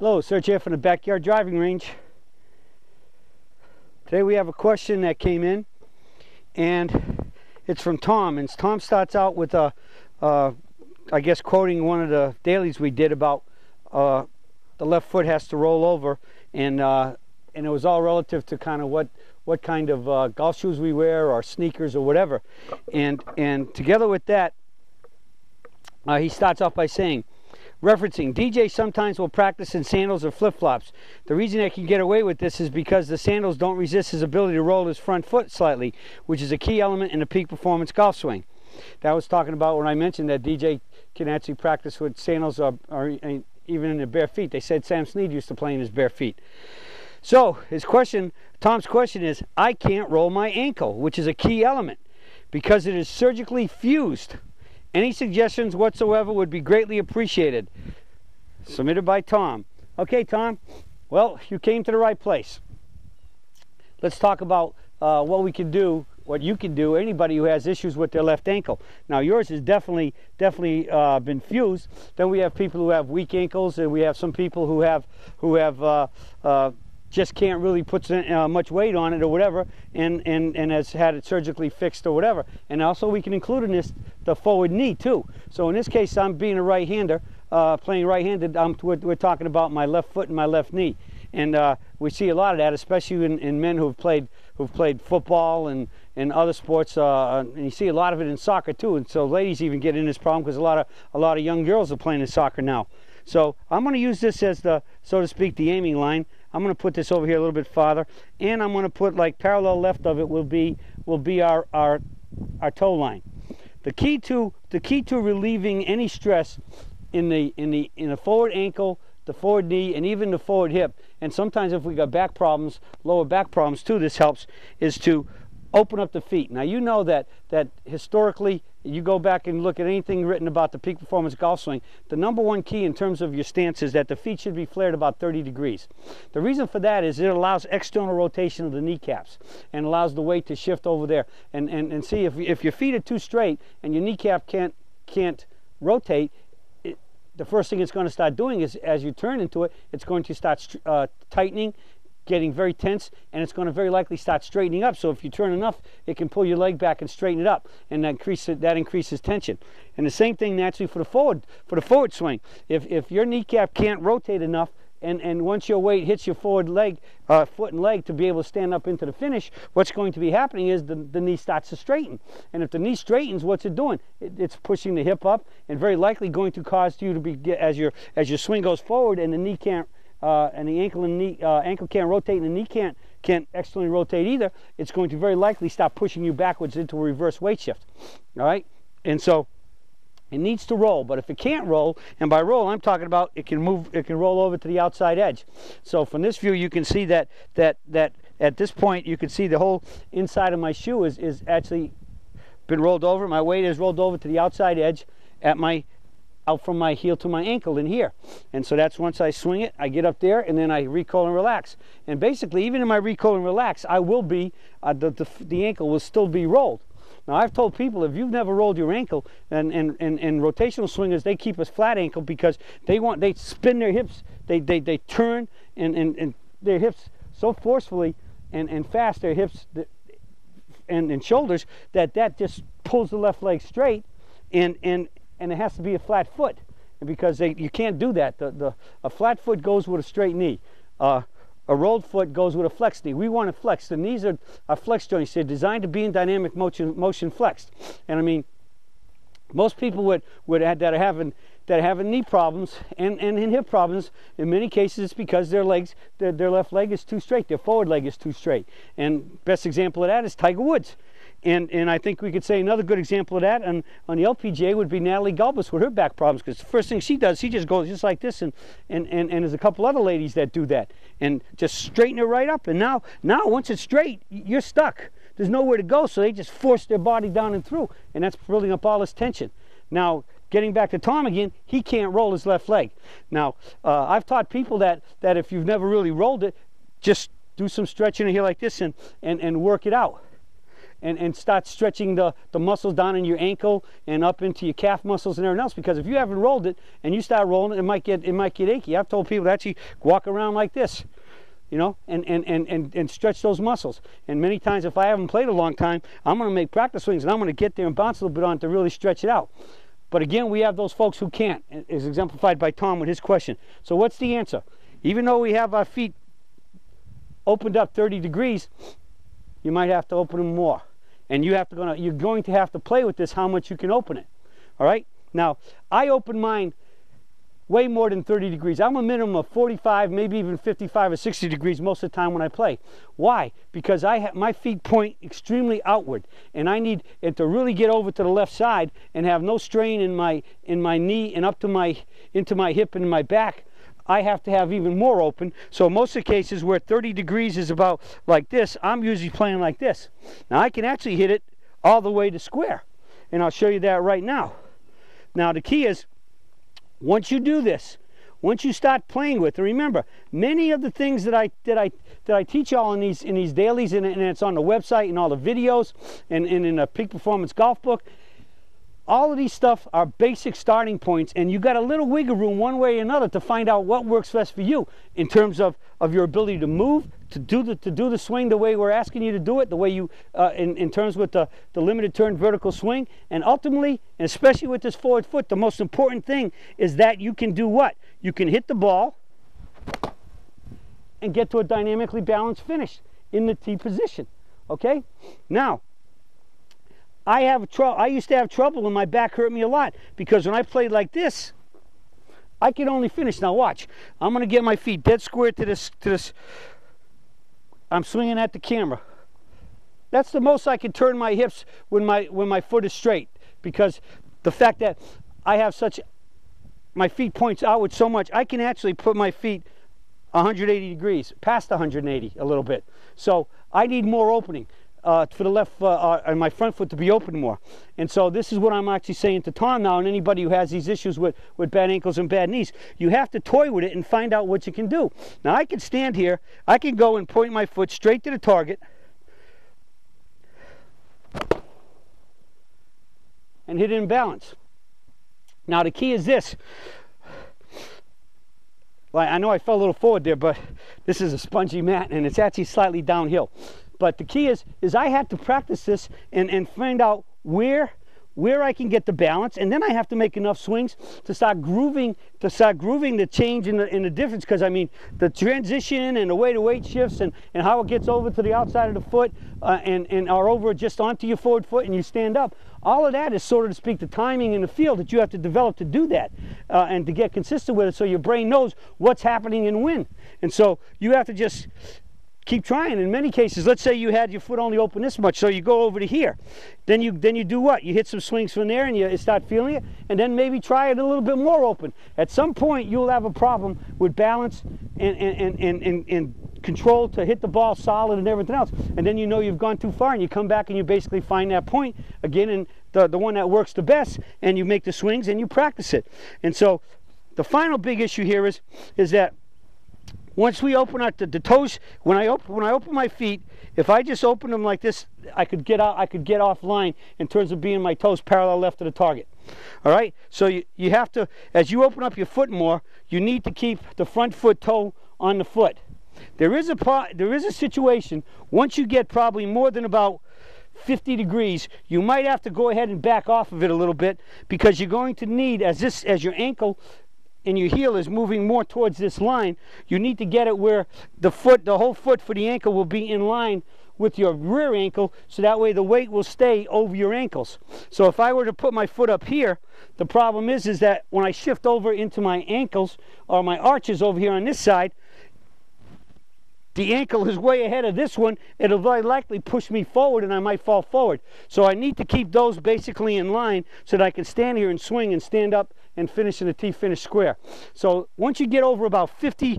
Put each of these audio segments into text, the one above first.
Hello, Serge here from the Backyard Driving Range. Today we have a question that came in, and it's from Tom. And Tom starts out with I guess quoting one of the dailies we did about the left foot has to roll over, and it was all relative to kind of what kind of golf shoes we wear or sneakers or whatever. And together with that, he starts off by saying, referencing, DJ sometimes will practice in sandals or flip-flops. The reason I can get away with this is because the sandals don't resist his ability to roll his front foot slightly, which is a key element in a peak performance golf swing. That was talking about when I mentioned that DJ can actually practice with sandals or even in their bare feet. They said Sam Snead used to play in his bare feet. So Tom's question is, I can't roll my ankle, which is a key element, because it is surgically fused. Any suggestions whatsoever would be greatly appreciated. Submitted by Tom. Okay, Tom. Well, you came to the right place. Let's talk about what we can do, what you can do, anybody who has issues with their left ankle. Now, yours has definitely been fused. Then we have people who have weak ankles, and we have some people who have just can't really put much weight on it or whatever, and has had it surgically fixed or whatever. And also we can include in this the forward knee too. So in this case, I'm being a right-hander, playing right-handed, we're talking about my left foot and my left knee. And we see a lot of that, especially in men who've played football and other sports, and you see a lot of it in soccer too. And so ladies even get in this problem because a lot of young girls are playing in soccer now. So I'm going to use this as the, so to speak, the aiming line. I'm going to put this over here a little bit farther, and I'm going to put, like, parallel left of it will be our toe line. The key to relieving any stress in the forward ankle, the forward knee, and even the forward hip, and sometimes if we got back problems, lower back problems too, this helps, is to open up the feet. Now, you know that historically, you go back and look at anything written about the peak performance golf swing, the number one key in terms of your stance is that the feet should be flared about 30 degrees. The reason for that is it allows external rotation of the kneecaps and allows the weight to shift over there. And see, if your feet are too straight and your kneecap can't rotate, the first thing it's going to start doing is, as you turn into it, it's going to start tightening, getting very tense, and it's going to very likely start straightening up. So if you turn enough, it can pull your leg back and straighten it up, and that increases tension. And the same thing naturally for the forward swing. If your kneecap can't rotate enough, and once your weight hits your forward leg, foot and leg to be able to stand up into the finish, what's going to be happening is the knee starts to straighten. And if the knee straightens, what's it doing? It's pushing the hip up, and very likely going to cause you to be, as your swing goes forward and the knee can't, and the ankle and knee, ankle can't rotate and the knee can't externally rotate either, it's going to very likely stop pushing you backwards into a reverse weight shift. All right? And so it needs to roll, but if it can't roll, and by roll I'm talking about it can roll over to the outside edge. So from this view you can see that at this point you can see the whole inside of my shoe is actually been rolled over. My weight is rolled over to the outside edge out from my heel to my ankle in here. And so that's once I swing it, I get up there, and then I recoil and relax. And basically, even in my recoil and relax, I will be, the ankle will still be rolled. Now, I've told people, if you've never rolled your ankle, and rotational swingers, they keep a flat ankle because they spin their hips, they turn and their hips so forcefully and fast, their hips and shoulders, that just pulls the left leg straight, and it has to be a flat foot, because you can't do that. A flat foot goes with a straight knee. A rolled foot goes with a flexed knee. We want to flex. The knees are flex joints. They're designed to be in dynamic motion flexed. And I mean, most people that are having knee problems and hip problems, in many cases it's because their left leg is too straight, their forward leg is too straight. And best example of that is Tiger Woods. And I think we could say another good example of that on the LPGA would be Natalie Gulbis with her back problems, because the first thing she does, she just goes just like this, and there's a couple other ladies that do that, and just straighten it right up. And now once it's straight, you're stuck. There's nowhere to go, so they just force their body down and through, and that's building up all this tension. Now, getting back to Tom again, he can't roll his left leg. Now, I've taught people that if you've never really rolled it, just do some stretching here like this and work it out. and start stretching the muscles down in your ankle and up into your calf muscles and everything else. Because if you haven't rolled it and you start rolling it, it might get achy. I've told people to actually walk around like this, you know, and stretch those muscles. And many times, if I haven't played a long time, I'm going to make practice swings and I'm going to get there and bounce a little bit on it to really stretch it out. But again, we have those folks who can't, as exemplified by Tom with his question. So what's the answer? Even though we have our feet opened up 30 degrees, you might have to open them more. And you're going to have to play with this, how much you can open it. All right? Now, I open mine way more than 30 degrees. I'm a minimum of 45, maybe even 55 or 60 degrees most of the time when I play. Why? Because my feet point extremely outward, and I need it to really get over to the left side and have no strain in my knee and up to into my hip and my back. I have to have even more open. So most of the cases where 30 degrees is about like this, I'm usually playing like this. Now I can actually hit it all the way to square, and I'll show you that right now. Now the key is, once you do this, once you start playing with, and remember, many of the things that I teach y'all in these dailies, and it's on the website and all the videos, and in the Peak Performance Golf book, all of these stuff are basic starting points, and you got a little wiggle room one way or another to find out what works best for you in terms of your ability to move, to do the swing the way we're asking you to do it, the way you in terms with the limited turn vertical swing, and ultimately, and especially with this forward foot, the most important thing is that you can do what? You can hit the ball and get to a dynamically balanced finish in the tee position. Okay? Now, I used to have trouble and my back hurt me a lot, because when I played like this, I could only finish. Now watch. I'm going to get my feet dead square to this. I'm swinging at the camera. That's the most I can turn my hips when my foot is straight, because the fact that I have my feet points outward so much, I can actually put my feet 180 degrees, past 180 a little bit. So I need more opening. For the left and my front foot to be open more. And so this is what I'm actually saying to Tom now, and anybody who has these issues with bad ankles and bad knees. You have to toy with it and find out what you can do. Now I can stand here, I can go and point my foot straight to the target and hit it in balance. Now the key is this. Well, I know I fell a little forward there, but this is a spongy mat and it's actually slightly downhill. But the key is I had to practice this and find out where I can get the balance, and then I have to make enough swings to start grooving the change in the difference. Because I mean, the transition and the way the weight shifts and how it gets over to the outside of the foot or over just onto your forward foot and you stand up. All of that is, so to speak, the timing and the feel that you have to develop to do that and to get consistent with it, so your brain knows what's happening and when. And so you have to just keep trying. In many cases, let's say you had your foot only open this much, so you go over to here. Then you do what? You hit some swings from there and you start feeling it, and then maybe try it a little bit more open. At some point, you'll have a problem with balance and control to hit the ball solid and everything else. And then you know you've gone too far, and you come back and you basically find that point again, and the one that works the best, and you make the swings and you practice it. And so the final big issue here is that once we open up the toes, when I open my feet, if I just open them like this, I could get offline in terms of being my toes parallel left to the target. All right? So you have to, as you open up your foot more, you need to keep the front foot toe on the foot. There is a situation, once you get probably more than about 50 degrees, you might have to go ahead and back off of it a little bit, because you're going to need, as your ankle and your heel is moving more towards this line, you need to get it where the whole foot for the ankle will be in line with your rear ankle, so that way the weight will stay over your ankles. So if I were to put my foot up here, the problem is that when I shift over into my ankles or my arches over here on this side, the ankle is way ahead of this one. It'll very likely push me forward and I might fall forward. So I need to keep those basically in line so that I can stand here and swing and stand up and finish in a T-finish square. So once you get over about 50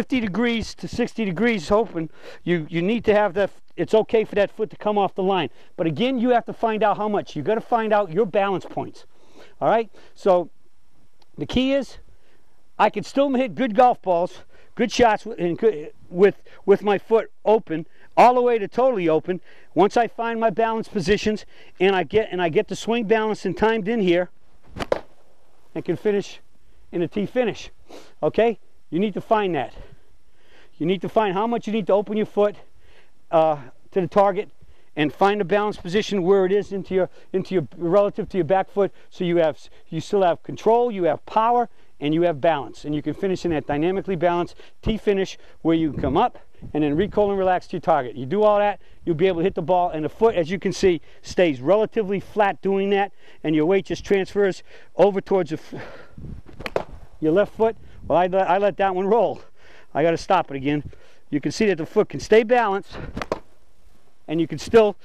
degrees to 60 degrees open, you need to have that. It's okay for that foot to come off the line. But again, you have to find out how much. You've got to find out your balance points. All right? So the key is I can still hit good golf balls, good shots with my foot open all the way to totally open. Once I find my balance positions and I get the swing balanced and timed in here, I can finish in a T finish. Okay? You need to find that. You need to find how much you need to open your foot to the target, and find a balanced position where it is into your relative to your back foot, so you still have control, you have power, and you have balance, and you can finish in that dynamically balanced T finish where you come up and then recoil and relax to your target. You do all that, you'll be able to hit the ball, and the foot, as you can see, stays relatively flat doing that, and your weight just transfers over towards your left foot. Well, I let that one roll. I got to stop it again. You can see that the foot can stay balanced, and you can still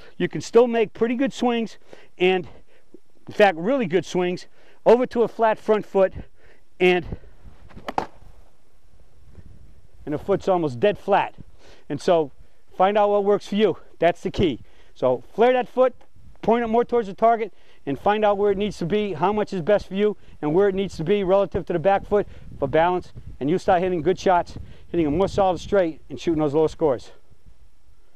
make pretty good swings, and in fact really good swings over to a flat front foot, and the foot's almost dead flat. And so find out what works for you. That's the key. So flare that foot, point it more towards the target, and find out where it needs to be, how much is best for you, and where it needs to be relative to the back foot for balance, and you start hitting good shots, hitting a more solid straight, and shooting those low scores.